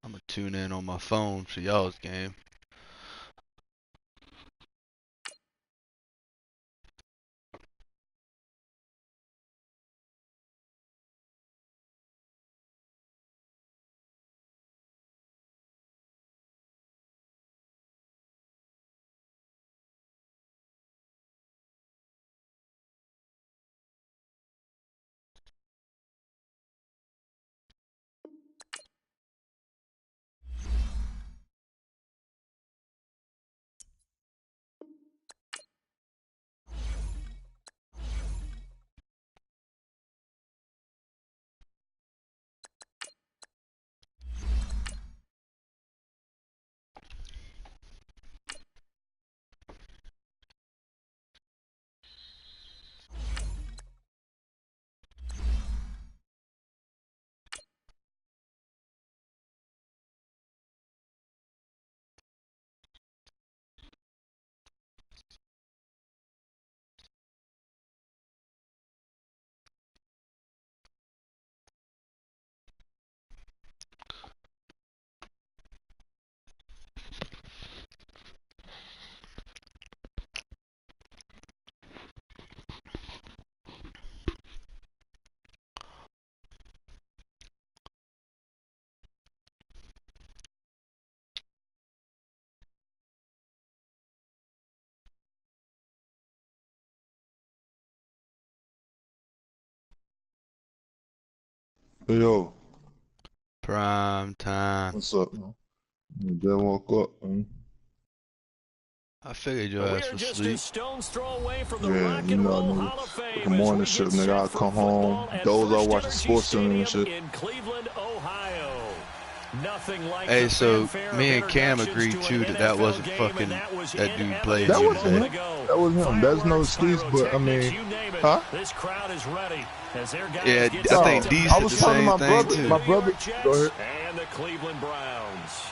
I'm gonna tune in on my phone for y'all's game. Yo, Prime time. what's up, man? You just woke up, man. I figured your ass was asleep. Yeah, you know, nigga. Good morning, shit, nigga. I come home, doze off watching sports center and shit. Hey, so me and Cam agreed too that wasn't fucking that dude played. That wasn't him. That was him. That's no excuse, but I mean, huh? Yeah, I think D said the same thing too. My brother, go ahead. And the Cleveland Browns.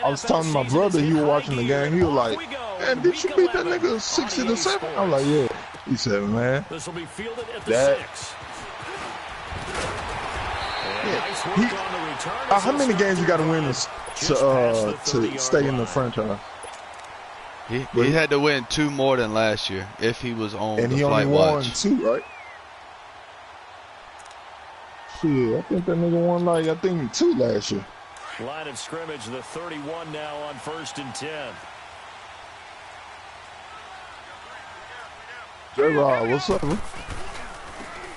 I was telling my brother, he was watching the game. He was like, "Man, did you beat that nigga 60-7?" I'm like, "Yeah." He said, "Man, This will be fielded at the that." 6. How many games you got to win to stay in the franchise? He had to win 2 more than last year if he was on and the he flight only won watch. 2, right? Shit, I think that nigga won like 2 last year. Line of scrimmage, the 31 now on 1st and 10. J-Rod, what's up, man?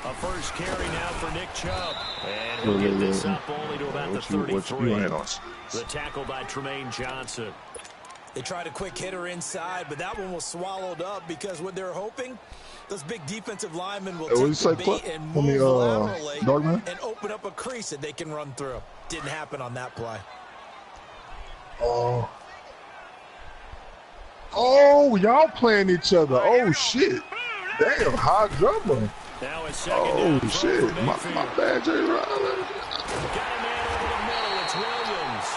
A first carry now for Nick Chubb. And he'll get this up only to about the 33. The tackle by Tremaine Johnson. They tried a quick hitter inside, but that one was swallowed up because what they're hoping, those big defensive linemen will take the bait and move laterally and open up a crease that they can run through. Didn't happen on that play. Oh, y'all playing each other. Oh, shit. Damn, hot drummer. Oh, shit. My bad, J-Rod. Got a man over the middle. It's Williams.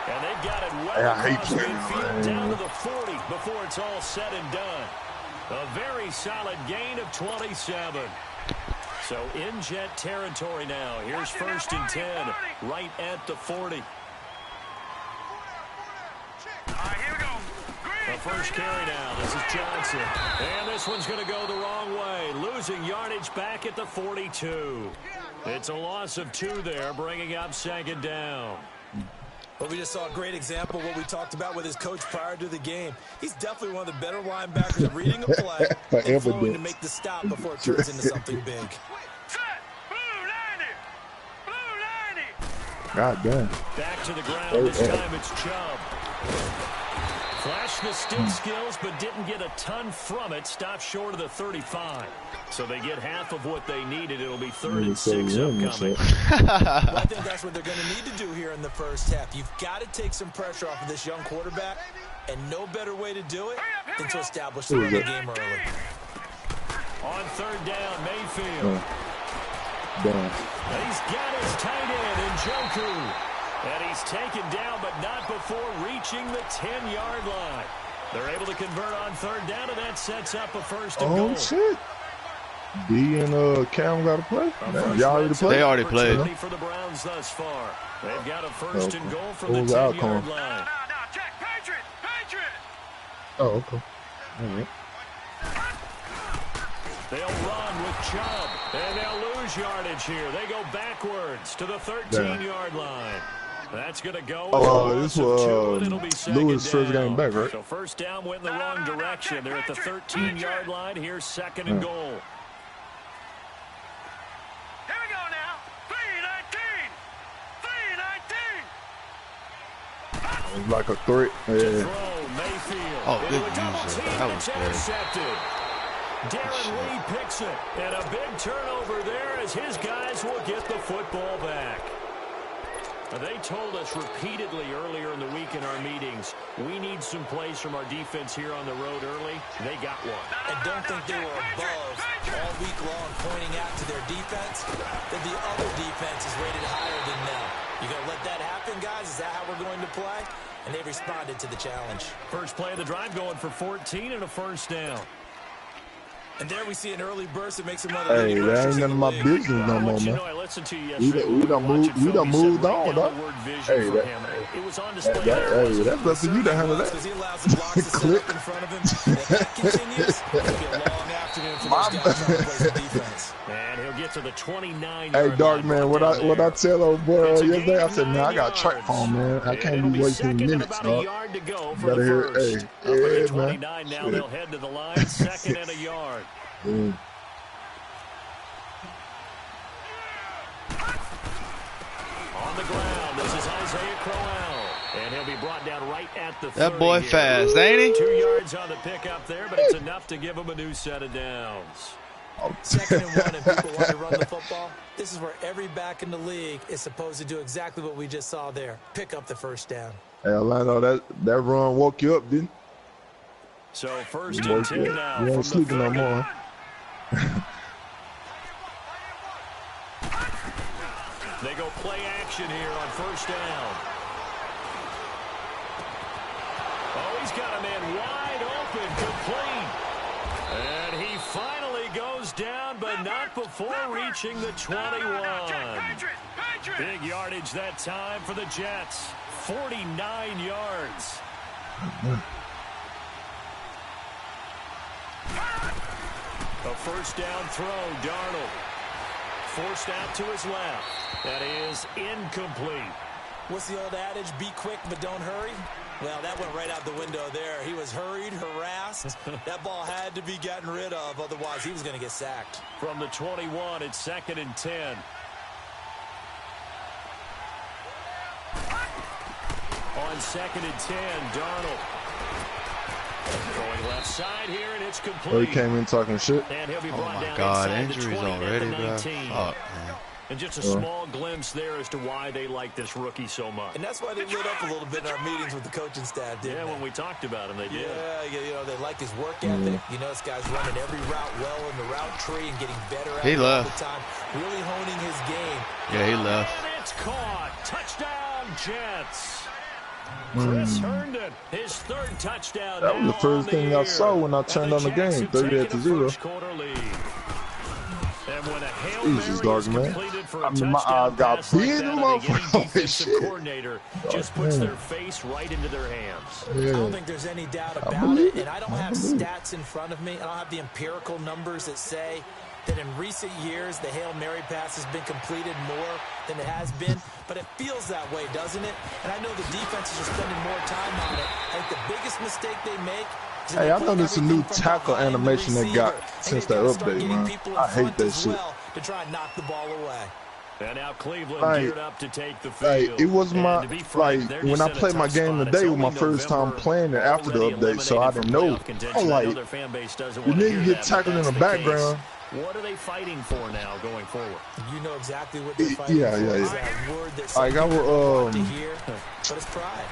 And they've got it well across midfield down to the 40 before it's all said and done. A very solid gain of 27. So in Jet territory now. Here's 1st and 10 right at the 40. The first carry now. This is Johnson. And this one's going to go the wrong way. Losing yardage back at the 42. It's a loss of 2 there, bringing up 2nd down. Well, we just saw a great example of what we talked about with his coach prior to the game. He's definitely one of the better linebackers at reading a play and flowing to make the stop before it turns into something big. God damn. Back to the ground. This time it's Chubb. Flashed the stick skills, but didn't get a ton from it. Stopped short of the 35. So they get half of what they needed. It'll be 3rd and 6 upcoming. Well, I think that's what they're going to need to do here in the first half. You've got to take some pressure off of this young quarterback, and no better way to do it than to establish the running game early. On 3rd down, Mayfield. He's got his tight end, Njoku. And he's taken down, but not before reaching the 10-yard line. They're able to convert on 3rd down, and that sets up a 1st and goal. Oh, shit. D and Cam got to play. Y'all already played? They already played. For the Browns thus far. They've got a first and goal from the 10-yard line. No, check, Patriot. Oh, okay. All right. They'll run with Chubb, and they'll lose yardage here. They go backwards to the 13-yard line. That's going to go. Oh, this was Lewis' first game back, right? So first down went in the wrong direction. They're at the 13-yard line. Here's second and goal. Here we go now. 3-19. It's like a threat. Yeah. Oh, good use. That was good. Darren Lee picks it, and a big turnover there as his guys will get the football back. They told us repeatedly earlier in the week in our meetings, we need some plays from our defense here on the road early. They got one. And don't think they were above all week long pointing out to their defense that the other defense is rated higher than them. You going to let that happen, guys? Is that how we're going to play? And they responded to the challenge. First play of the drive going for 14 and a first down. And there we see an early burst that makes another. Hey, that ain't none of my business no more, man. We done moved on, dog. Hey, it was on display. Hey, that's up to you to handle that. Click. And he'll get to the 29. Hey, Dark Man, what I tell old boy yesterday? I said, man, I got track phone, man. I can't be wasting minutes, dog. Gotta hear, hey, yeah, man. Now they'll head to the line, second and a yard. Mm. On the ground, this is Isaiah Crowell, and he'll be brought down right at the 30. That boy fast, ain't he? 2 yards on the pickup there, but it's enough to give him a new set of downs. Second and 1, and people want to run the football. This is where every back in the league is supposed to do exactly what we just saw there. Pick up the first down. Hey, Orlando, that run woke you up, didn't? So first and 10 now. You ain't sleeping no more. They go play action here on first down. Oh, he's got a man wide open, complete. And he finally goes down, but not before reaching the 21. Big yardage that time for the Jets. 49 yards. A first down throw, Darnold. Forced out to his left. That is incomplete. What's the old adage? Be quick, but don't hurry. Well, that went right out the window there. He was hurried, harassed. That ball had to be gotten rid of. Otherwise, he was going to get sacked. From the 21, it's second and 10. On second and 10, Darnold. Going left side here, and it's complete. Oh, he came in talking shit. And he'll be Oh brought my down God, inside injuries the 20 already, at the bro. 19. Fuck, man. And just a small glimpse there as to why they like this rookie so much. And that's why they lit up a little bit in our meetings with the coaching staff, didn't they? When we talked about him, they did. Yeah, you know, they like his work ethic. You know, this guy's running every route well in the route tree and getting better at it all the time. Really honing his game. Yeah, he left. And it's caught. Touchdown, Jets. Chris Herndon, his third touchdown. That was the first thing I saw when I turned on the game, 38-0. Jesus, Dark Man. I mean, my eyes got big, motherfucker. Shit. Coordinator just puts their face right into their hands. Yeah. I don't think there's any doubt about it, and I don't have stats in front of me. I don't have the empirical numbers that say that in recent years the Hail Mary pass has been completed more than it has been, but it feels that way, doesn't it? And I know the defenses are spending more time on it. I think the biggest mistake they make is hey, I know there's a new tackle animation they got since that update, man. I hate that shit. To try and knock the ball away. And now Cleveland geared up to take the field. Like, it was my, like, when I played my game today was my first time playing it after the update, so I didn't know. I'm like, the nigga get tackled in the background. What are they fighting for now going forward? You know exactly what they're fighting for. Yeah. Like, I was, but it's pride.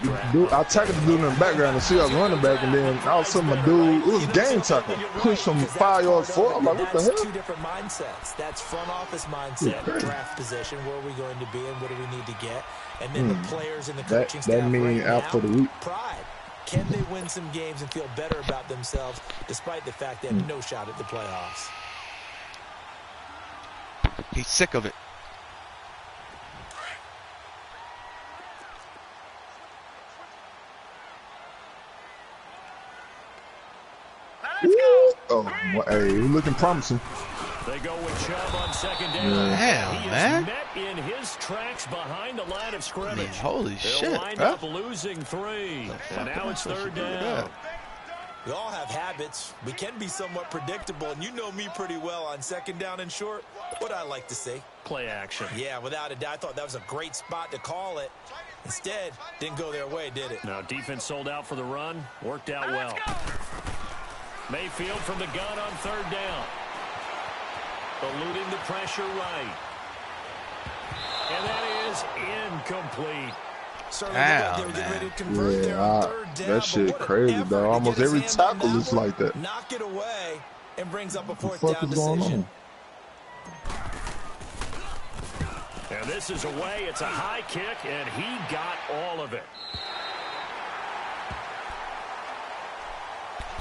I tackled the dude in the background to see I was running back, and then all of a sudden my dude, it was game tackle, pushed him 5 yards forward. I'm like, what the hell? Two different mindsets. That's front office mindset, draft position, where are we going to be and what do we need to get? And then the players and the coaching staff that means after the week. Pride. Can they win some games and feel better about themselves despite the fact they have no shot at the playoffs? He's sick of it. Oh, hey, he's looking promising. They go with Chubb on second down. Damn, he man. is met in his tracks behind the line of scrimmage. Man, holy shit, They'll wind up losing 3. And now it's third down. We all have habits. We can be somewhat predictable, and you know me pretty well on second down and short. What I like to say? Play action. Yeah, without a doubt. I thought that was a great spot to call it. Instead, didn't go their way, did it? No, defense sold out for the run. Worked out well. Mayfield from the gun on third down. Eluding the pressure right. And that is incomplete. Damn, they were getting ready to man. convert there on third down, That shit crazy, dog. Almost every tackle is like that. Knock it away and brings up a fourth What the down fuck is going decision. on? And this is away. It's a high kick, and he got all of it.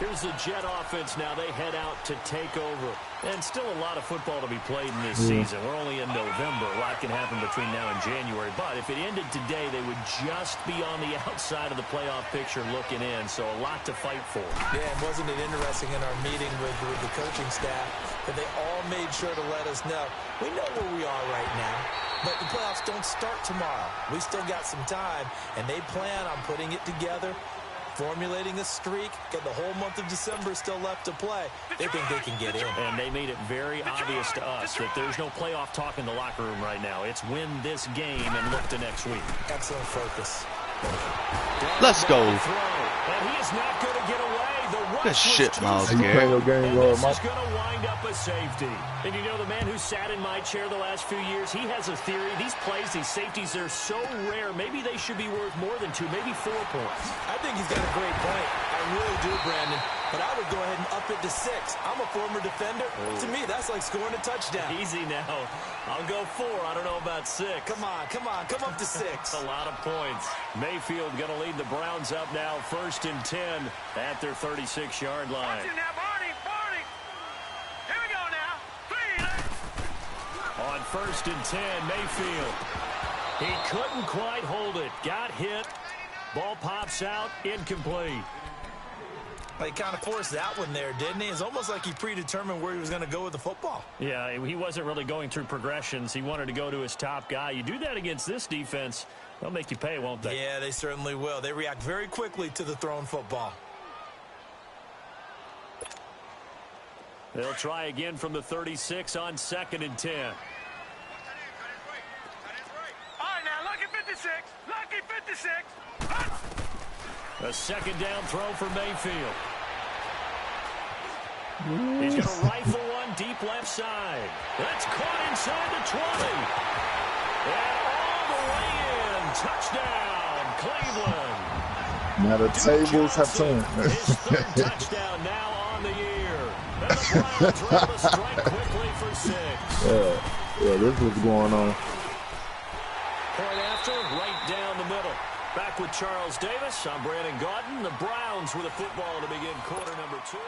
Here's the Jet offense now. They head out to take over. And still a lot of football to be played in this season. We're only in November. A lot can happen between now and January. But if it ended today, they would just be on the outside of the playoff picture looking in. So a lot to fight for. Yeah, and wasn't it interesting in our meeting with the coaching staff that they all made sure to let us know, we know where we are right now, but the playoffs don't start tomorrow. We still got some time, and they plan on putting it together, formulating a streak, got the whole month of December still left to play. They think they can get in. And they made it very obvious to us that there's no playoff talk in the locker room right now. It's win this game and look to next week. Excellent focus. Let's go. And he is not going to get away. Good shit, Miles You playing Garrett. your game, This Mike? is going to wind up a safety. And you know, the man who sat in my chair the last few years, he has a theory. These plays, these safeties, they're so rare. Maybe they should be worth more than 2, maybe 4 points. I think he's got a great point. I really do, Brandon. But I would go ahead and up it to 6. I'm a former defender. To me, that's like scoring a touchdown. Easy now. I'll go 4. I don't know about 6. Come on. Come up to 6. A lot of points. Mayfield going to lead the Browns up now, 1st and 10 at their 36-yard line. Watch it now, Barney. Here we go now. 3. On 1st and 10, Mayfield. He couldn't quite hold it. Got hit. Ball pops out. Incomplete. He kind of forced that one there, didn't he? It's almost like he predetermined where he was going to go with the football. Yeah, he wasn't really going through progressions. He wanted to go to his top guy. You do that against this defense, they'll make you pay, won't they? Yeah, they certainly will. They react very quickly to the thrown football. They'll try again from the 36 on 2nd and 10. All right, now, lucky 56. Lucky 56. A 2nd down throw for Mayfield. He's going to rifle one deep left side. That's caught inside the 20. And all the way in. Touchdown, Cleveland. Now the tables have turned. His 3rd touchdown now on the year. And the Browns are able to strike quickly for 6. Yeah, this is what's going on. Point after, right down the middle. Back with Charles Davis. I'm Brandon Gaudin. The Browns with a football to begin quarter number 2.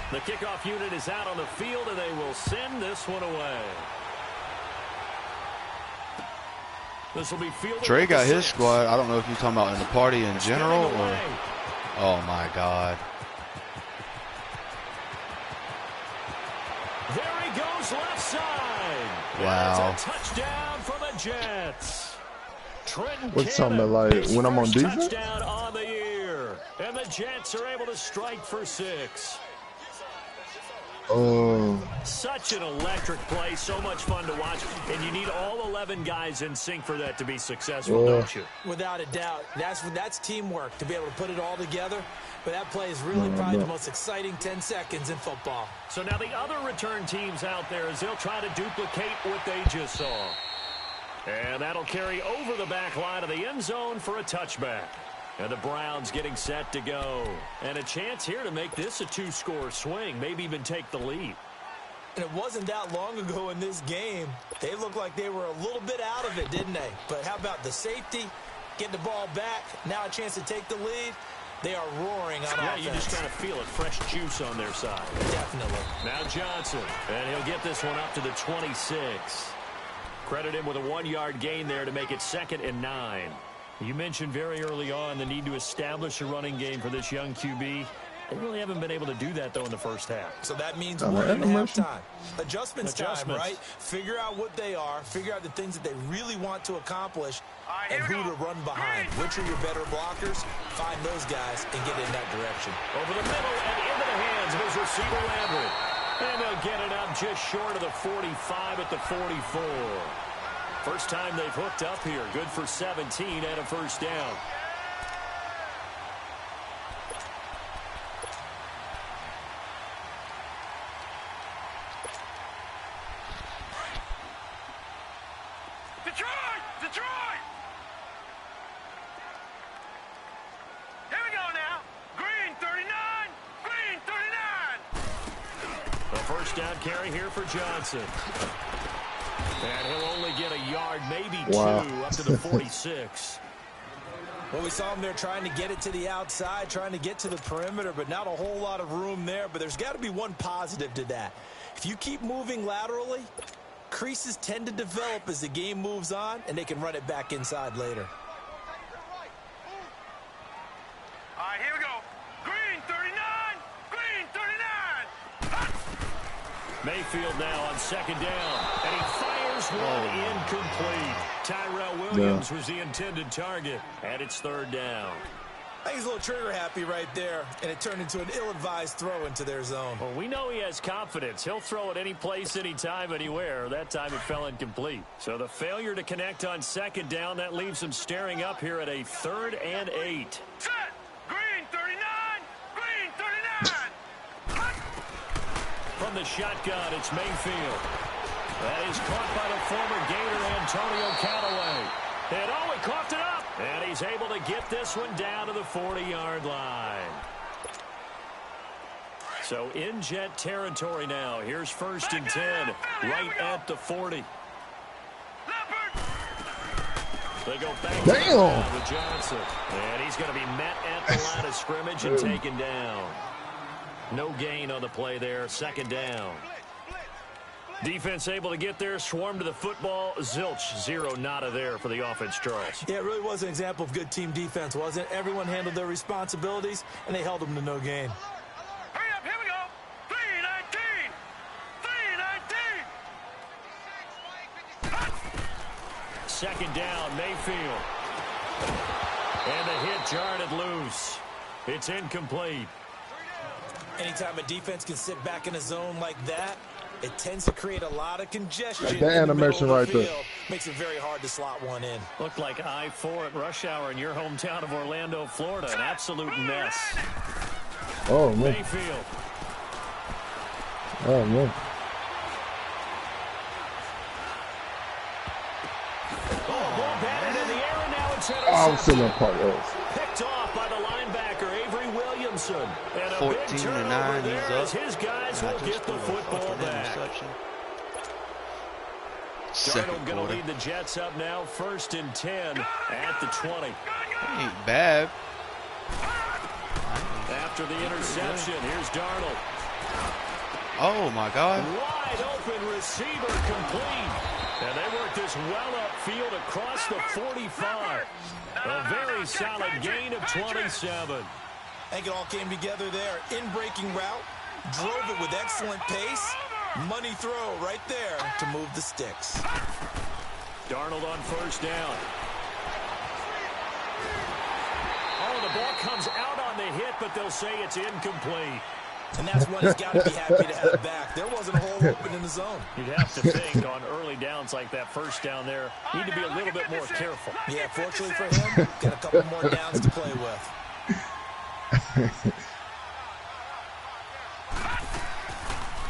The kickoff unit is out on the field, and they will send this one away. This will be fielded. Trey got his squad. I don't know if you're talking about in the party in general or. Oh my God. There he goes, left side. Wow. It's a touchdown for the Jets. Trenton What's something like his when I'm on first defense? touchdown on the year, and the Jets are able to strike for 6. Such an electric play, so much fun to watch, and you need all 11 guys in sync for that to be successful, don't you? Without a doubt. That's teamwork, to be able to put it all together. But that play is really probably the most exciting 10 seconds in football. So now the other return teams out there as they'll try to duplicate what they just saw. And that'll carry over the back line of the end zone for a touchback. And the Browns getting set to go. And a chance here to make this a 2-score swing, maybe even take the lead. And it wasn't that long ago in this game. They looked like they were a little bit out of it, didn't they? But how about the safety, getting the ball back, now a chance to take the lead? They are roaring on offense. You just kind of feel it. Fresh juice on their side. Definitely. Now Johnson, and he'll get this one up to the 26. Credit him with a 1-yard gain there to make it 2nd and 9. You mentioned very early on the need to establish a running game for this young QB. They really haven't been able to do that, though, in the first half. So that means 1.5 time. Adjustments time, right? Figure out what they are. Figure out the things that they really want to accomplish and who to run behind. Which are your better blockers? Find those guys and get in that direction. Over the middle and into the hands of his receiver, Landry. And they'll get it up just short of the 45 at the 44. First time they've hooked up here. Good for 17 and a first down. Detroit! Here we go now. Green 39. Green 39. A first down carry here for Johnson. And he'll only get a yard, maybe 2, up to the 46. Well, we saw him there trying to get it to the outside, trying to get to the perimeter, but not a whole lot of room there. But there's got to be one positive to that. If you keep moving laterally, creases tend to develop as the game moves on, and they can run it back inside later. All right, here we go. Green 39. Green 39. Mayfield now on 2nd down, and he fires one incomplete. Tyrell Williams was the intended target, and it's 3rd down. I think he's a little trigger happy right there, and it turned into an ill-advised throw into their zone. Well, we know he has confidence. He'll throw it any place, anytime, anywhere. That time it fell incomplete. So the failure to connect on 2nd down, that leaves him staring up here at a 3rd and 8. Set. Green 39. Green 39. From the shotgun, it's Mayfield. That is caught by the former Gator Antonio Callaway. And he coughed it up. And he's able to get this one down to the 40-yard line. So in Jet territory now. Here's 1st and 10, right at the 40. They go back with Johnson. And he's going to be met at the line of scrimmage and taken down. No gain on the play there. 2nd down. Defense able to get there, swarm to the football. Zilch, 0 nada there for the offense, Charles. Yeah, it really was an example of good team defense, wasn't it? Everyone handled their responsibilities, and they held them to no gain. Hurry up, here we go. 319. 319. 2nd down, Mayfield. And the hit jarred it loose. It's incomplete. Anytime a defense can sit back in a zone like that, it tends to create a lot of congestion. Like the animation right there. Makes it very hard to slot one in. Looked like I-4 at rush hour in your hometown of Orlando, Florida. An absolute mess. Oh, man. Mayfield. Oh, man. Ball batted in the air, and now it's intercepted. I was sitting on part of Picked off by the linebacker, Avery Williamson. And a 14 big to turnover 9, there he's as up. his guys will get the football back. Darnold going to lead the Jets up now, 1st and 10 at the 20. That ain't bad. After the interception, here's Darnold. Oh, my God. Wide open receiver complete. And they work this well upfield across the 45. A very solid gain of 27. I think it all came together there. In-breaking route, drove it with excellent pace. Money throw right there to move the sticks. Darnold on 1st down. Oh, the ball comes out on the hit, but they'll say it's incomplete. And that's when he's got to be happy to have it back. There wasn't a hole open in the zone. You'd have to think on early downs like that 1st down there, need to be a little bit more careful. Yeah, fortunately for him, got a couple more downs to play with.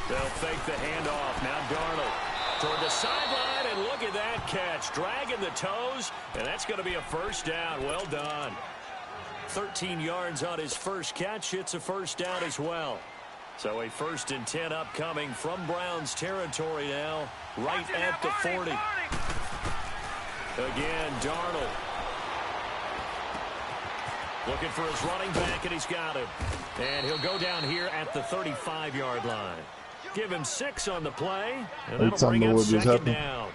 They'll fake the handoff. Now Darnold toward the sideline, and look at that catch. Dragging the toes, and that's going to be a 1st down. Well done. 13 yards on his first catch. It's a 1st down as well. So a 1st and 10 upcoming from Browns territory now, right at the 40. Again, Darnold. Looking for his running back, and he's got him. And he'll go down here at the 35-yard line. Give him 6 on the play, and that'll bring up second down.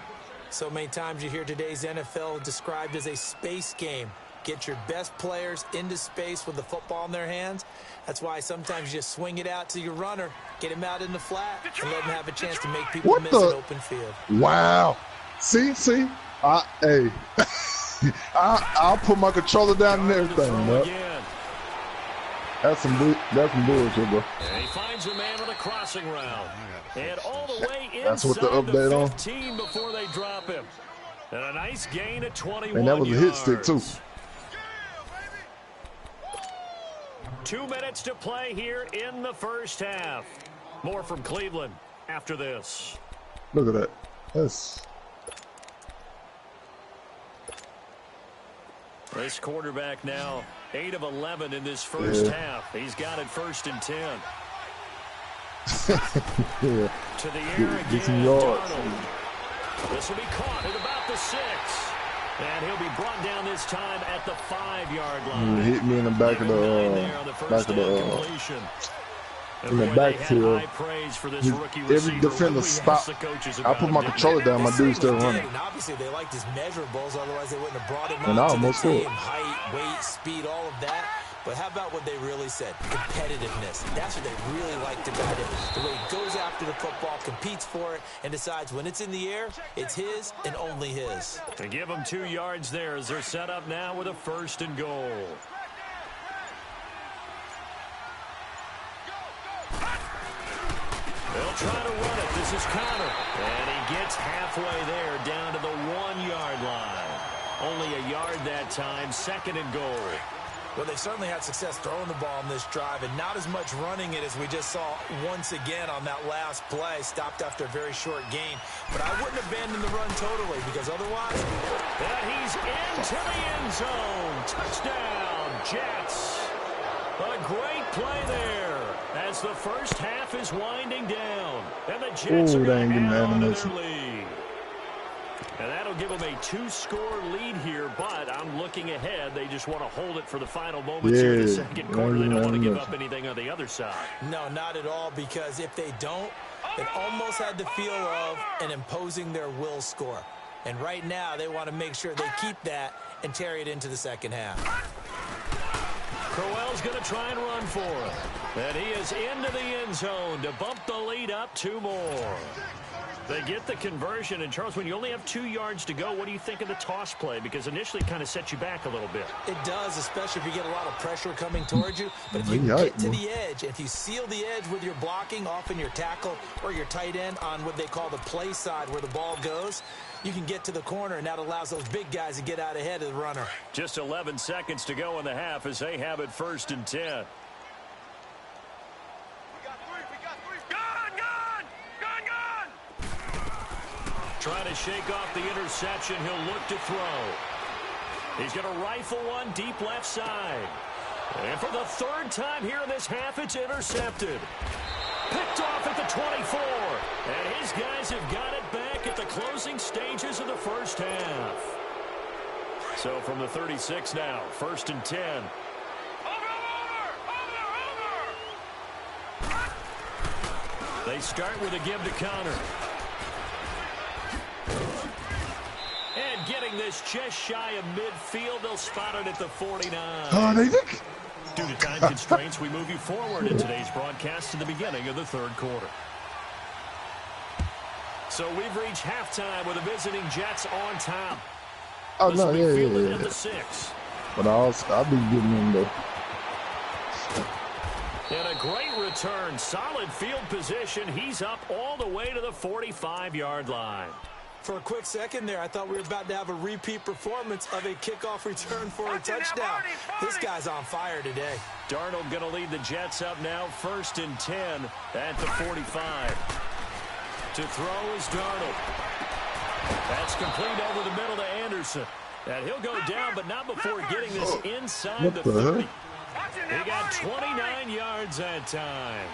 So many times you hear today's NFL described as a space game. Get your best players into space with the football in their hands. That's why sometimes you just swing it out to your runner, get him out in the flat, and let him have a chance to make people miss an open field. Wow. See? Hey. I'll put my controller down and everything, bro. That's some bullshit, bro. And he finds a man on a crossing route. And all the way inside that's what the update on. 15 before they drop him. And a nice gain at 21 And that was a hit stick, too. 2 minutes to play here in the first half. More from Cleveland after this. Look at that. That's... This quarterback now 8 of 11 in this first half. He's got it 1st and 10. Yeah. To the air again, Darnold. This will be caught at about the 6. And he'll be brought down this time at the 5-yard line. He hit me in the back of the in the backfield. Every defender stopped. I put my controller down, my dude's still running. And obviously they liked his measurables, otherwise they wouldn't have brought him and out I to almost the team. scored. Height, weight, speed, all of that. But how about what they really said? Competitiveness. That's what they really liked about him. The way he goes after the football, competes for it, and decides when it's in the air, it's his and only his. To give them 2 yards there as they're set up now with a 1st and goal. They'll try to run it. This is Connor. And he gets halfway there down to the 1-yard line. Only a yard that time, 2nd and goal. Well, they certainly had success throwing the ball on this drive and not as much running it as we just saw once again on that last play. Stopped after a very short gain. But I wouldn't abandon the run totally because otherwise... And he's into the end zone. Touchdown, Jets. A great play there as the first half is winding down. And the Jets are going to add on to their lead. And that'll give them a 2-score lead here, but I'm looking ahead. They just want to hold it for the final moments here in the second quarter. They don't want to give up anything on the other side. No, not at all, because if they don't, it almost had the feel of an imposing their will score. And right now, they want to make sure they keep that and carry it into the second half. Crowell's going to try and run for it. And he is into the end zone to bump the lead up 2 more. They get the conversion, and Charles, when you only have 2 yards to go, what do you think of the toss play? Because initially it kind of sets you back a little bit. It does, especially if you get a lot of pressure coming towards you. But if you get to the edge, if you seal the edge with your blocking, often your tackle or your tight end on what they call the play side where the ball goes, you can get to the corner, and that allows those big guys to get out ahead of the runner. Just 11 seconds to go in the half as they have it 1st and 10. Trying to shake off the interception. He'll look to throw. He's going to rifle one deep left side. And for the 3rd time here in this half, it's intercepted. Picked off at the 24. And his guys have got it back at the closing stages of the first half. So from the 36 now, 1st and 10. They start with a give to Connor. And getting this just shy of midfield, they'll spot it at the 49. Due to time constraints, we move you forward in today's broadcast to the beginning of the 3rd quarter. So we've reached halftime with the visiting Jets on top. Oh, no, yeah. At the 6. But I'll be getting in there. And a great return. Solid field position. He's up all the way to the 45-yard line. For a quick second there, I thought we were about to have a repeat performance of a kickoff return for a touchdown. This guy's on fire today. Darnold going to lead the Jets up now, 1st and 10 at the 45. To throw is Darnold. That's complete over the middle to Anderson. And he'll go down, but not before getting this inside the 30. He got 29 yards that time.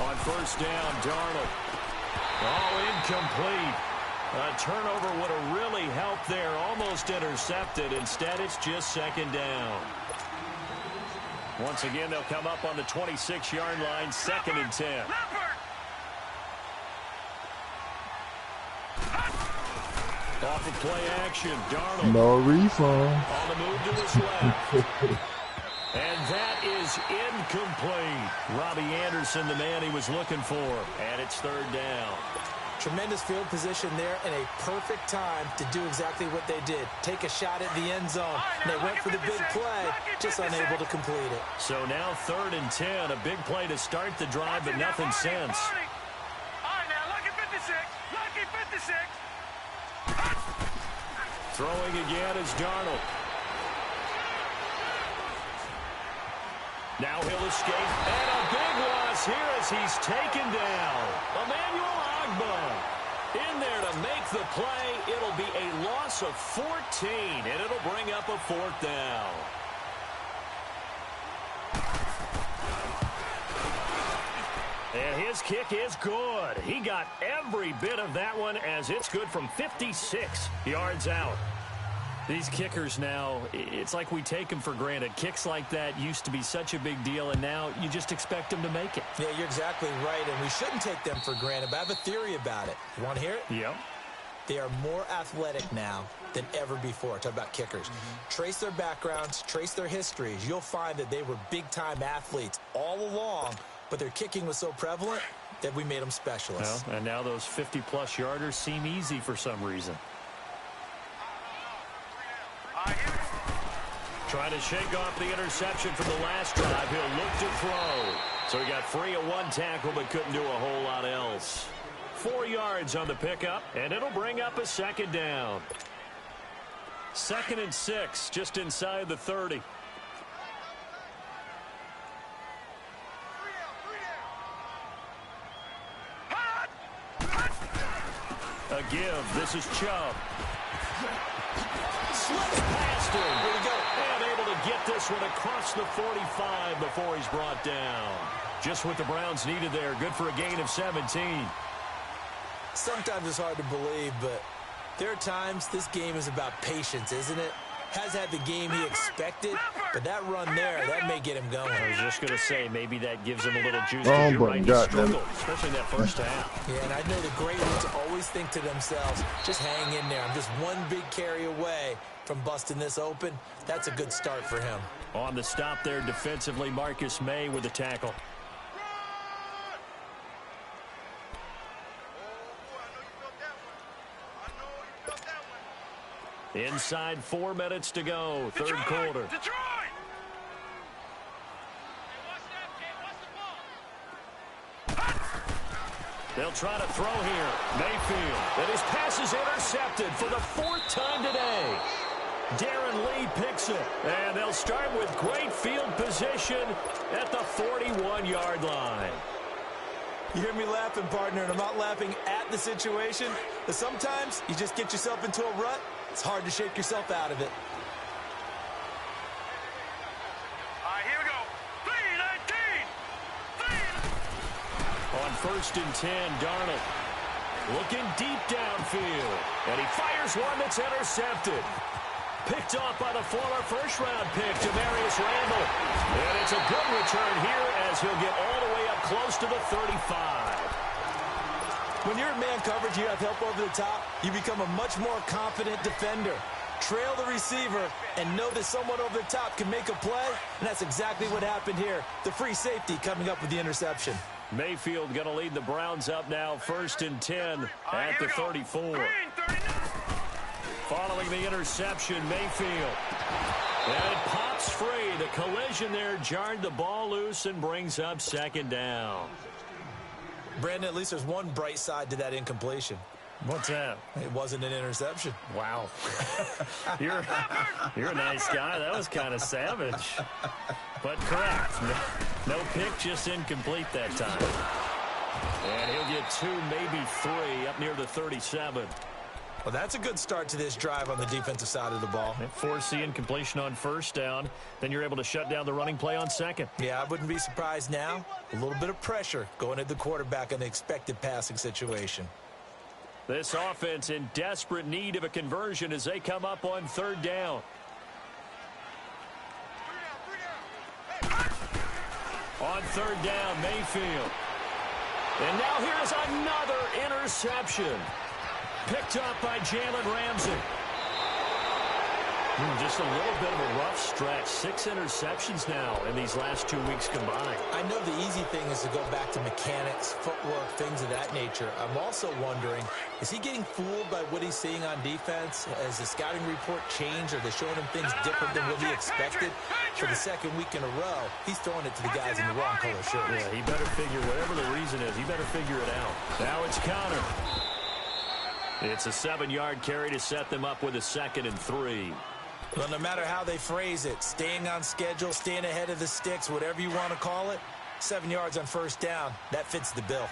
On 1st down, Darnold. All incomplete. A turnover would have really helped there. Almost intercepted. Instead, it's just second down. Once again, they'll come up on the 26-yard line, 2nd and 10. Off of play action, Darnold. No refund. On the move to his left. And that is incomplete. Robbie Anderson, the man he was looking for. And it's 3rd down. Tremendous field position there and a perfect time to do exactly what they did. Take a shot at the end zone. And they went for the big play, just unable to complete it. So now 3rd and 10. A big play to start the drive, but nothing since. All right, now, lucky 56. Lucky 56. Throwing again is Darnold. Now he'll escape. And a big loss here as he's taken down. Emmanuel Ogbah in there to make the play. It'll be a loss of 14, and it'll bring up a 4th down. And his kick is good. He got every bit of that one as it's good from 56 yards out. These kickers now, it's like we take them for granted. Kicks like that used to be such a big deal, and now you just expect them to make it. Yeah, you're exactly right, and we shouldn't take them for granted, but I have a theory about it. You want to hear it? Yep. They are more athletic now than ever before. Talk about kickers. Trace their backgrounds, trace their histories. You'll find that they were big-time athletes all along, but their kicking was so prevalent that we made them specialists. Well, and now those 50-plus yarders seem easy for some reason. Trying to shake off the interception from the last drive. He'll look to throw. So he got free of one tackle but couldn't do a whole lot else. 4 yards on the pickup, and it'll bring up a 2nd down. 2nd and 6, just inside the 30. A give. This is Chubb. Slips past him. Here we go. And able to get this one across the 45 before he's brought down. Just what the Browns needed there. Good for a gain of 17. Sometimes it's hard to believe, but there are times this game is about patience, isn't it? Has had the game he expected, but that run there, that may get him going. I was just going to say, maybe that gives him a little juice to do right. He struggled, especially in that first half. Yeah, and I know the great ones always think to themselves, just hang in there. I'm just one big carry away from busting this open. That's a good start for him. On the stop there defensively, Marcus May with the tackle. Inside 4 minutes to go, third quarter. Detroit! They'll try to throw here. Mayfield. And his pass is intercepted for the 4th time today. Darren Lee picks it. And they'll start with great field position at the 41-yard line. You hear me laughing, partner, and I'm not laughing at the situation. But sometimes you just get yourself into a rut. It's hard to shake yourself out of it. All right, here we go. 3-19. On 1st and 10, Darnold looking deep downfield. And he fires one that's intercepted. Picked off by the former first-round pick, Demarius Randall. And it's a good return here as he'll get all the way up close to the 35. When you're in man coverage, you have help over the top, you become a much more confident defender. Trail the receiver and know that someone over the top can make a play, and that's exactly what happened here. The free safety coming up with the interception. Mayfield going to lead the Browns up now, 1st and 10 at the 34. Following the interception, Mayfield. And it pops free. The collision there jarred the ball loose and brings up 2nd down. Brandon, at least there's one bright side to that incompletion. What's that? It wasn't an interception. Wow. You're a nice guy. That was kind of savage. But correct. No pick, just incomplete that time. And he'll get 2, maybe 3 up near the 37. Well, that's a good start to this drive on the defensive side of the ball. Force the incompletion on 1st down. Then you're able to shut down the running play on 2nd. Yeah, I wouldn't be surprised now. A little bit of pressure going at the quarterback in the expected passing situation. This offense in desperate need of a conversion as they come up on 3rd down. On 3rd down, Mayfield. And now here's another interception. Picked up by Jalen Ramsey. Just a little bit of a rough stretch. 6 interceptions now in these last 2 weeks combined. I know the easy thing is to go back to mechanics, footwork, things of that nature. I'm also wondering, is he getting fooled by what he's seeing on defense? Has the scouting report changed? Are they showing him things different than what he expected? For the 2nd week in a row, he's throwing it to the guys in the wrong color shirts. Yeah, he better figure, whatever the reason is, he better figure it out. Now it's Connor. It's a 7-yard carry to set them up with a 2nd and 3. Well, no matter how they phrase it, staying on schedule, staying ahead of the sticks, whatever you want to call it, 7 yards on 1st down, that fits the bill.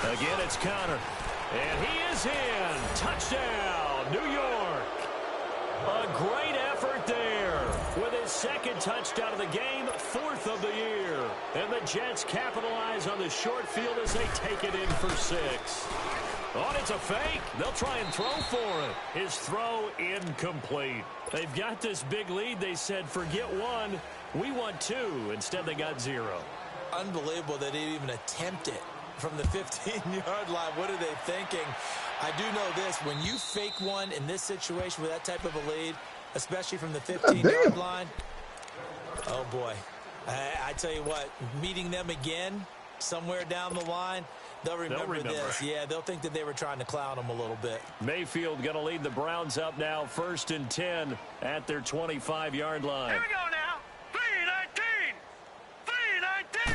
Again, it's Connor. And he is in. Touchdown, New York. A great effort there with his 2nd touchdown of the game, 4th of the year. And the Jets capitalize on the short field as they take it in for 6. Oh, it's a fake. They'll try and throw for it. His throw incomplete. They've got this big lead. They said, forget 1. We want 2. Instead, they got 0. Unbelievable that they even attempt it from the 15-yard line. What are they thinking? I do know this. When you fake one in this situation with that type of a lead, especially from the 15-yard line, oh, boy. I tell you what, meeting them again somewhere down the line, they'll remember this. Yeah, they'll think that they were trying to clown them a little bit. Mayfield going to lead the Browns up now, 1st and 10 at their 25-yard line. Here we go now. 3-19.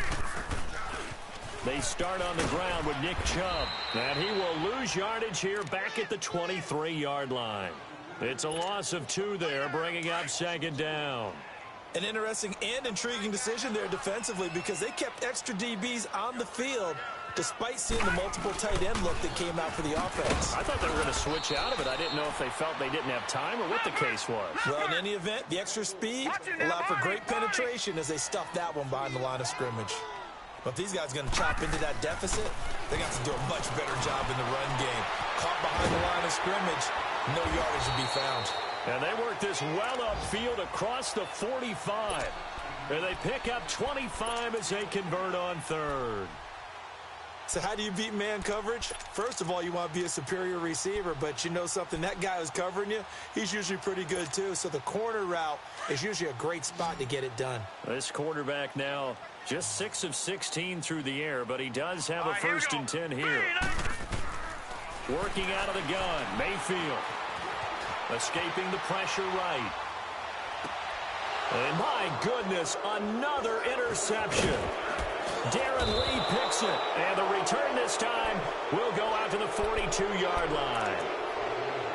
3-19. They start on the ground with Nick Chubb. And he will lose yardage here back at the 23-yard line. It's a loss of 2 there, bringing up 2nd down. An interesting and intriguing decision there defensively because they kept extra DBs on the field despite seeing the multiple tight end look that came out for the offense. I thought they were going to switch out of it. I didn't know if they felt they didn't have time or what the case was. Well, in any event, the extra speed allowed for great penetration as they stuffed that one behind the line of scrimmage. But if these guys are going to chop into that deficit, they got to do a much better job in the run game. Caught behind the line of scrimmage, no yardage to be found. And they work this well upfield across the 45. And they pick up 25 as they convert on 3rd. So how do you beat man coverage? First of all, you want to be a superior receiver, but you know something, that guy who's covering you, he's usually pretty good too. So the corner route is usually a great spot to get it done. This quarterback now just 6 of 16 through the air, but he does have a 1st and 10 here. Working out of the gun, Mayfield. Escaping the pressure right. And my goodness, another interception. Darren Lee picks it. And the return this time will go out to the 42-yard line.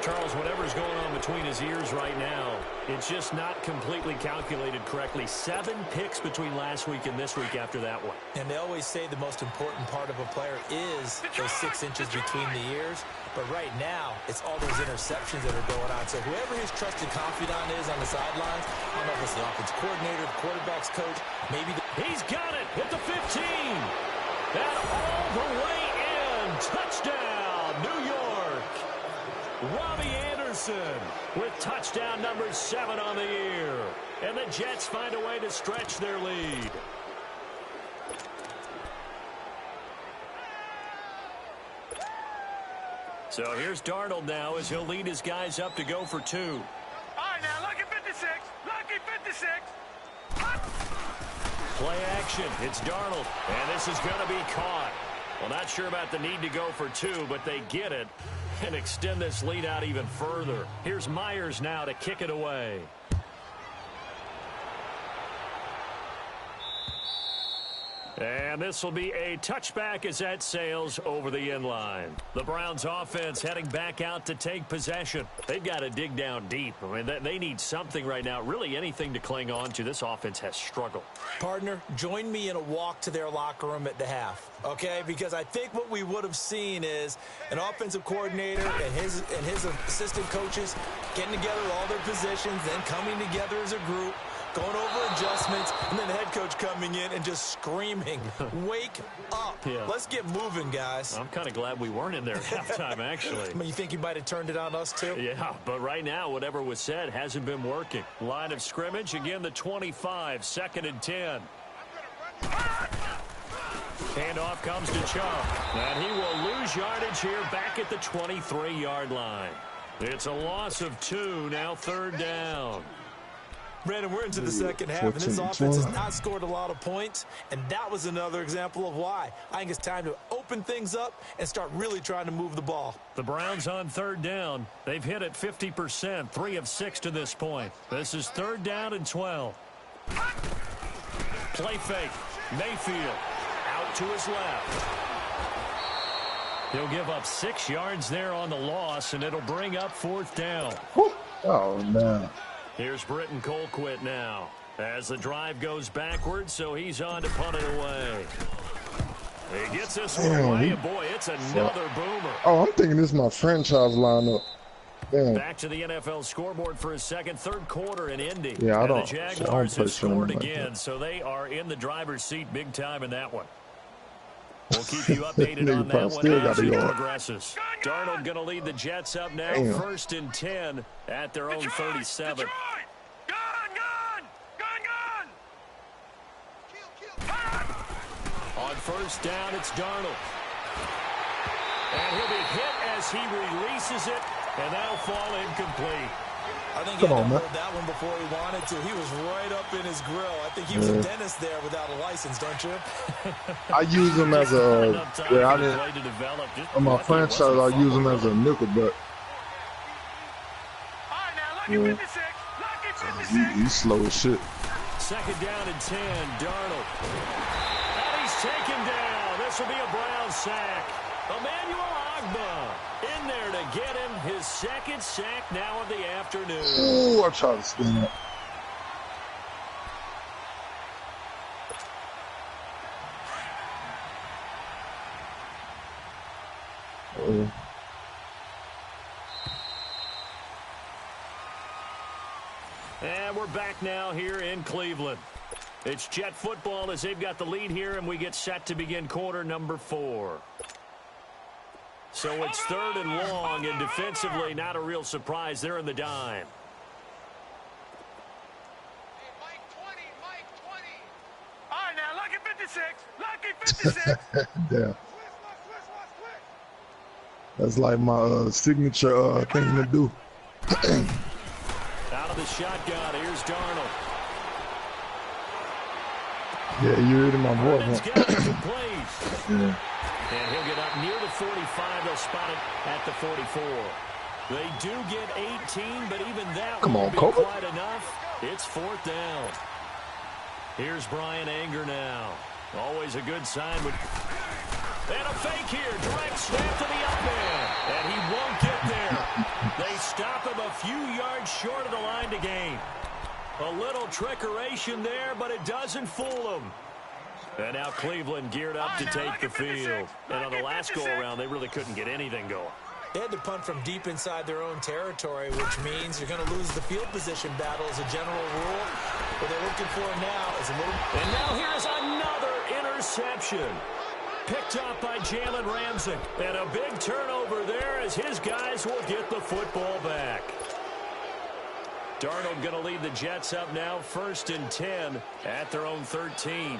Charles, whatever's going on between his ears right now, it's just not completely calculated correctly. 7 picks between last week and this week after that one. And they always say the most important part of a player is those 6 inches between the ears. But right now, it's all those interceptions that are going on. So whoever his trusted confidant is on the sidelines, I don't know if it's the offense coordinator, the quarterback's coach, maybe. He's got it at the 15. And all the way in. Touchdown, New York. Robbie Anderson with touchdown number 7 on the year. And the Jets find a way to stretch their lead. So here's Darnold now as he'll lead his guys up to go for 2. All right, now, lucky 56. Lucky 56. Play action. It's Darnold. And this is going to be caught. Well, not sure about the need to go for 2, but they get it and extend this lead out even further. Here's Myers now to kick it away. And this will be a touchback as that sails over the end line. The Browns offense heading back out to take possession. They've got to dig down deep. I mean, they need something right now, really anything to cling on to. This offense has struggled. Partner, join me in a walk to their locker room at the half, okay? Because I think what we would have seen is an offensive coordinator and his assistant coaches getting together all their positions, then coming together as a group, going over adjustments, and then the head coach coming in and just screaming, wake up. Yeah. Let's get moving, guys. I'm kind of glad we weren't in there at halftime, actually. I mean, you think he might have turned it on us, too? Yeah, but right now, whatever was said hasn't been working. Line of scrimmage, again, the 25, 2nd and 10. Handoff comes to Chubb, and he will lose yardage here back at the 23-yard line. It's a loss of 2, now 3rd down. Brandon, we're into the second half, and this offense has not scored a lot of points, and that was another example of why. I think it's time to open things up and start really trying to move the ball. The Browns on 3rd down. They've hit it 50%, 3 of 6 to this point. This is 3rd down and 12. Play fake. Mayfield out to his left. He'll give up 6 yards there on the loss, and it'll bring up 4th down. Oh, man. Here's Britton Colquitt now as the drive goes backwards, so he's on to punt it away. He gets this one away, and boy, it's another boomer. Oh, I'm thinking this is my franchise lineup. Damn. Back to the NFL scoreboard for his third quarter in Indy. Yeah, the Jaguars have scored like again, so they are in the driver's seat big time in that one. We'll keep you updated on that one as it progresses. Darnold going to lead the Jets up now, 1st and 10 at their own 37. On 1st down, it's Darnold. And he'll be hit as he releases it, and that'll fall incomplete. I think he had to hold that one before he wanted to. He was right up in his grill. I think he was a dentist there without a license, don't you? I use him as a, on my franchise, I use him as a nickel, but he's slow as shit. 2nd down and 10, Darnold. And he's taken down. This will be a Brown sack. Emmanuel Ogbah in there to get him his 2nd sack now of the afternoon. Ooh, I tried to spin that. And we're back now here in Cleveland. It's Jet football as they've got the lead here, and we get set to begin quarter number 4. So it's 3rd and long, and defensively, not a real surprise. They're in the dime. Mike 20. All right, now, lucky 56. Yeah. That's like my signature thing to do. Out of the shotgun, here's Darnold. Yeah, you heard my voice. Yeah. And he'll get up near the 45. They'll spot it at the 44. They do get 18, but even that won't be quite enough. It's 4th down. Here's Brian Anger now. Always a good sign. And a fake here. Direct snap to the up man. And he won't get there. They stop him a few yards short of the line to gain. A little trickeration there, but it doesn't fool him. And now Cleveland geared up to take the field. And on the last go-around, they really couldn't get anything going. They had to punt from deep inside their own territory, which means you're going to lose the field position battle as a general rule. What they're looking for now is a little... And now here's another interception. Picked up by Jalen Ramsey. And a big turnover there as his guys will get the football back. Darnold going to lead the Jets up now, 1st and 10 at their own 13.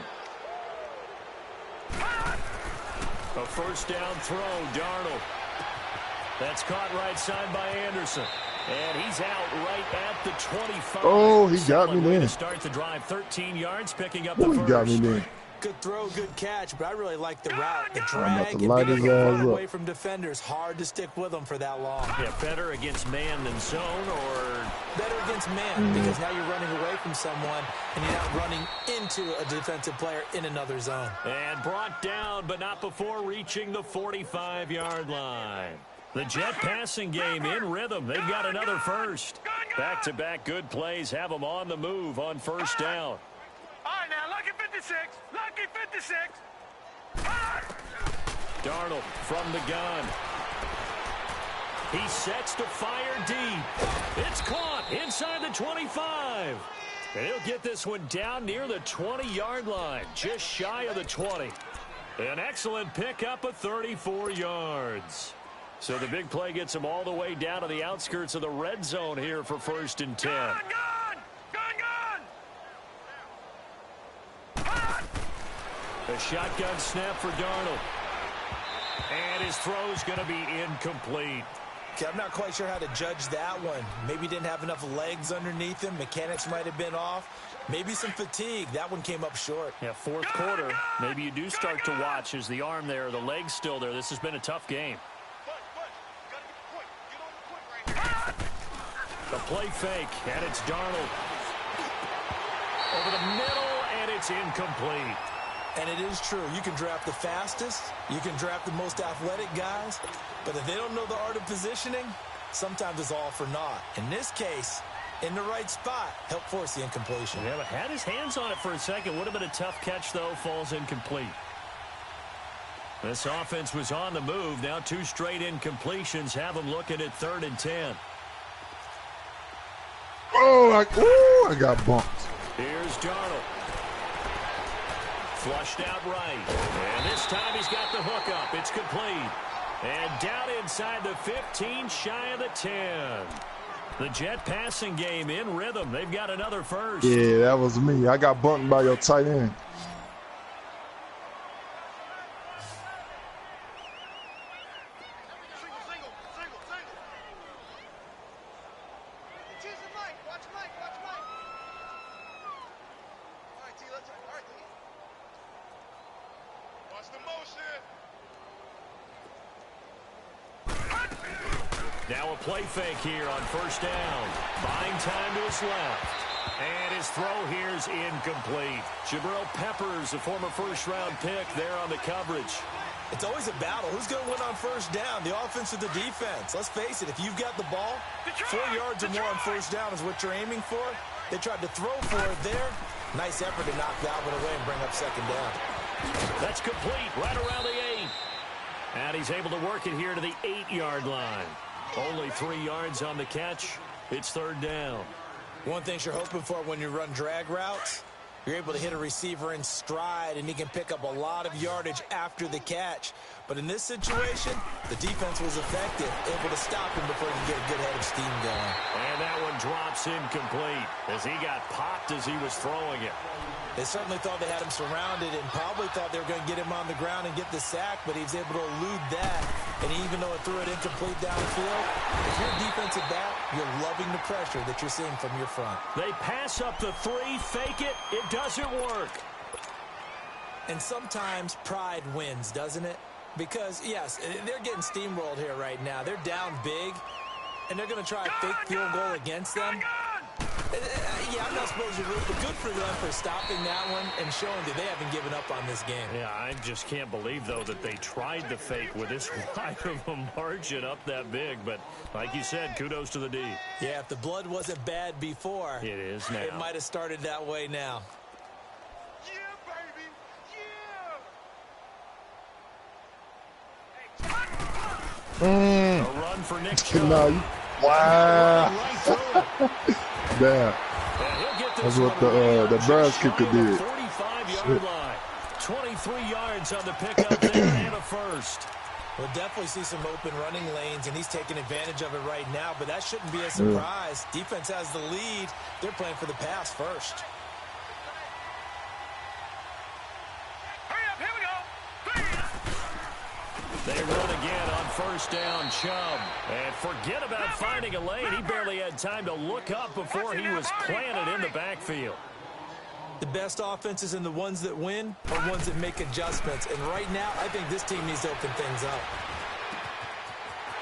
A 1st down throw, Darnold. That's caught right side by Anderson. And he's out right at the 25. Oh, he got me there. To start the drive, 13 yards, picking up the first. He got me there. Good throw, good catch, but I really like the route. The drag and being away from defenders. Hard to stick with them for that long. Yeah, better against man than zone, or... Better against man, because now you're running away from someone, and you're not running into a defensive player in another zone. And brought down, but not before reaching the 45-yard line. The Jet passing game in rhythm. They've got another first. Back-to-back good plays have them on the move on 1st down. All right, now, lucky 56. Lucky 56. Darnold from the gun. He sets to fire deep. It's caught inside the 25. And he'll get this one down near the 20-yard line, just shy of the 20. An excellent pickup of 34 yards. So the big play gets him all the way down to the outskirts of the red zone here for 1st and 10. Gun! A shotgun snap for Darnold. And his throw's going to be incomplete. Okay, I'm not quite sure how to judge that one. Maybe he didn't have enough legs underneath him. Mechanics might have been off. Maybe some fatigue. That one came up short. Yeah, 4th quarter. Maybe you do start to watch as the arm there, the leg's still there. This has been a tough game. The play fake, and it's Darnold. Over the middle, and it's incomplete. And it is true. You can draft the fastest. You can draft the most athletic guys. But if they don't know the art of positioning, sometimes it's all for naught. In this case, in the right spot, helped force the incompletion. Yeah, but had his hands on it for a second. Would have been a tough catch, though. Falls incomplete. This offense was on the move. Now 2 straight incompletions have them looking at 3rd and 10. Oh, I got bumped. Here's Darnold. Flushed out right. And this time he's got the hook up. It's complete. And down inside the 15, shy of the 10. The Jet passing game in rhythm. They've got another first. Yeah, that was me. I got bumped by your tight end. Now a play fake here on 1st down. Buying time to his left. And his throw here's incomplete. Jabril Peppers, a former 1st-round pick, there on the coverage. It's always a battle. Who's going to win on 1st down, the offense or the defense? Let's face it, if you've got the ball, 4 yards or more on 1st down is what you're aiming for. They tried to throw for it there. Nice effort to knock that one away and bring up 2nd down. That's complete right around the 8. And he's able to work it here to the 8-yard line. Only 3 yards on the catch. It's 3rd down. One thing you're hoping for when you run drag routes, you're able to hit a receiver in stride, and he can pick up a lot of yardage after the catch. But in this situation, the defense was effective, able to stop him before he could get a good head of steam going. And that one drops incomplete as he got popped as he was throwing it. They certainly thought they had him surrounded and probably thought they were going to get him on the ground and get the sack, but he was able to elude that. And even though it threw it incomplete downfield, if you're a defensive back, you're loving the pressure that you're seeing from your front. They pass up the 3, fake it, it doesn't work. And sometimes pride wins, doesn't it? Because, yes, they're getting steamrolled here right now. They're down big, and they're going to try a fake field goal against them. Yeah, I'm not supposed to root, but good for them for stopping that one and showing that they haven't given up on this game. Yeah, I just can't believe, though, that they tried the fake with this wide of a margin up that big. But like you said, kudos to the D. Yeah, if the blood wasn't bad before, it is now. It might have started that way now. Yeah, baby! Yeah! A run for Nick Chubb. No, wow. Damn. That's what the Bears kicker did. 45-yard line. 23 yards on the pickup there and a first. We'll definitely see some open running lanes, and he's taking advantage of it right now, but that shouldn't be a surprise. Yeah. Defense has the lead. They're playing for the pass first. Hurry up, here we go! They run again on 1st down, Chubb. And forget about finding a lane. He barely had time to look up before he was planted in the backfield. The best offenses and the ones that win are ones that make adjustments. And right now, I think this team needs to open things up.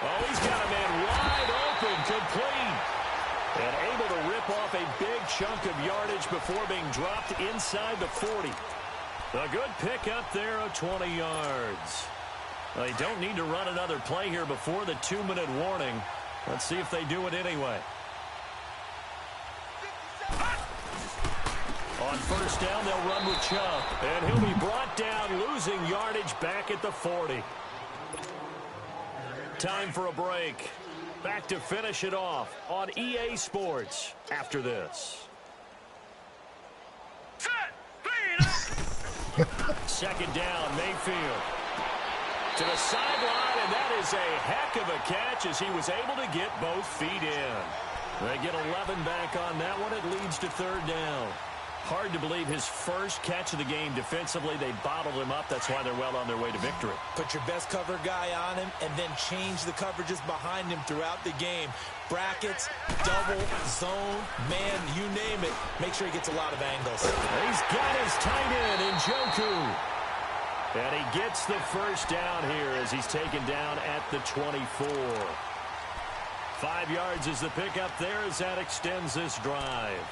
Oh, he's got a man wide open, complete. And able to rip off a big chunk of yardage before being dropped inside the 40. A good pickup there of 20 yards. They don't need to run another play here before the 2-minute warning. Let's see if they do it anyway. On 1st down, they'll run with Chubb. And he'll be brought down, losing yardage back at the 40. Time for a break. Back to finish it off on EA Sports after this. second down. Mayfield to the sideline, and that is a heck of a catch as he was able to get both feet in. They get 11 back on that one. It leads to third down. Hard to believe his first catch of the game defensively. They bottled him up. That's why they're well on their way to victory. Put your best cover guy on him and then change the coverages behind him throughout the game. Brackets, double, zone, man, you name it. Make sure he gets a lot of angles. He's got his tight end in Njoku. And he gets the first down here as he's taken down at the 24. 5 yards is the pickup there as that extends this drive.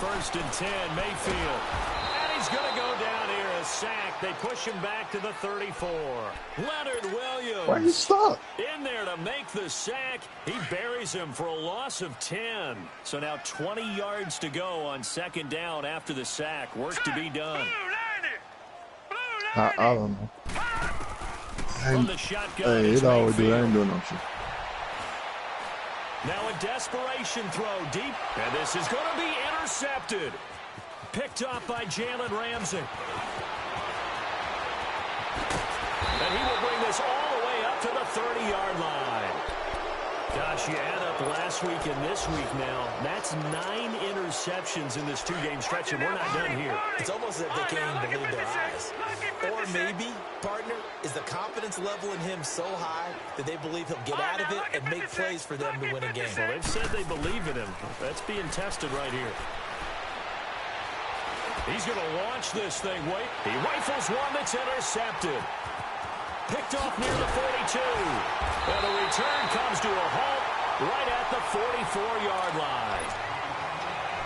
First and 10, Mayfield. And he's going to go down here, a sack. They push him back to the 34. Leonard Williams. Why you stop? In there to make the sack. He buries him for a loss of 10. So now 20 yards to go on second down after the sack. Work to be done. I don't know. From the shotgun, hey, it always do. I ain't doing no shit. Now a desperation throw deep, and this is going to be intercepted. Picked up by Jalen Ramsey. And he will bring this all the way up to the 30-yard line. Gosh, you add up last week and this week now. That's 9 interceptions in this 2-game stretch, and we're not done here. It's almost as if they can't even believe their eyes. Or maybe, partner, is the confidence level in him so high that they believe he'll get out of it and make plays for them to win a game. Well, they've said they believe in him. That's being tested right here. He's going to launch this thing. Wait, he rifles one that's intercepted. Picked off near the 42. And the return comes to a halt right at the 44-yard line.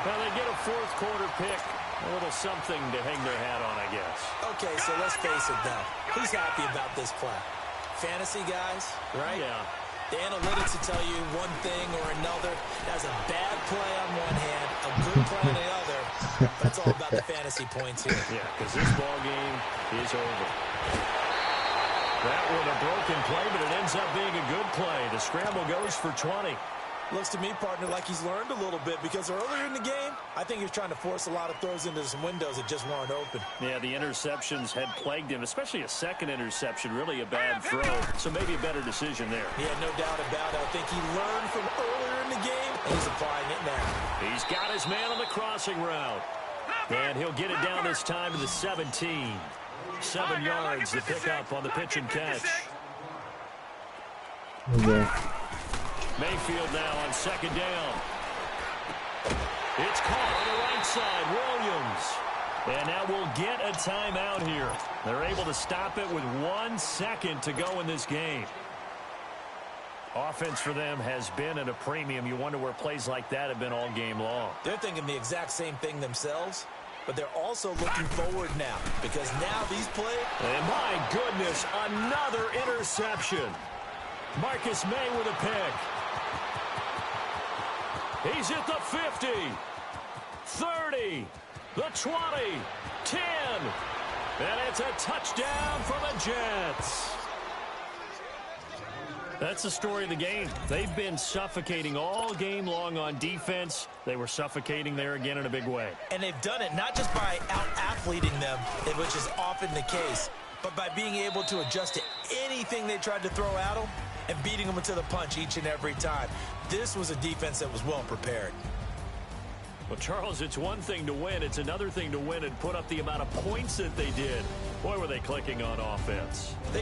Now they get a fourth quarter pick. A little something to hang their hat on, I guess. Okay, so let's face it, though. Who's happy about this play? Fantasy guys, right? Yeah. The analytics will tell you one thing or another. That's a bad play on one hand, a good play on the other. But it's all about the fantasy points here. Yeah, because this ball game is over. That was a broken play, but it ends up being a good play. The scramble goes for 20. Looks to me, partner, like he's learned a little bit because earlier in the game, I think he was trying to force a lot of throws into some windows that just weren't open. Yeah, the interceptions had plagued him, especially a second interception, really a bad throw. So maybe a better decision there. Yeah, no doubt about it. I think he learned from earlier in the game, and he's applying it now. He's got his man on the crossing route. And he'll get it down this time to the 17. 7 yards, the pickup on the pitch and catch. Okay. Mayfield now on second down. It's caught on the right side. Williams. And now we'll get a timeout here. They're able to stop it with 1 second to go in this game. Offense for them has been at a premium. You wonder where plays like that have been all game long. They're thinking the exact same thing themselves, but they're also looking forward now because now these plays. And my goodness, another interception. Marcus May with a pick. He's at the 50, 30, the 20, 10, and it's a touchdown for the Jets. That's the story of the game. They've been suffocating all game long on defense. They were suffocating there again in a big way. And they've done it not just by out-athleting them, which is often the case, but by being able to adjust to anything they tried to throw at them and beating them to the punch each and every time. This was a defense that was well prepared. Well, Charles, it's one thing to win. It's another thing to win and put up the amount of points that they did. Boy, were they clicking on offense. They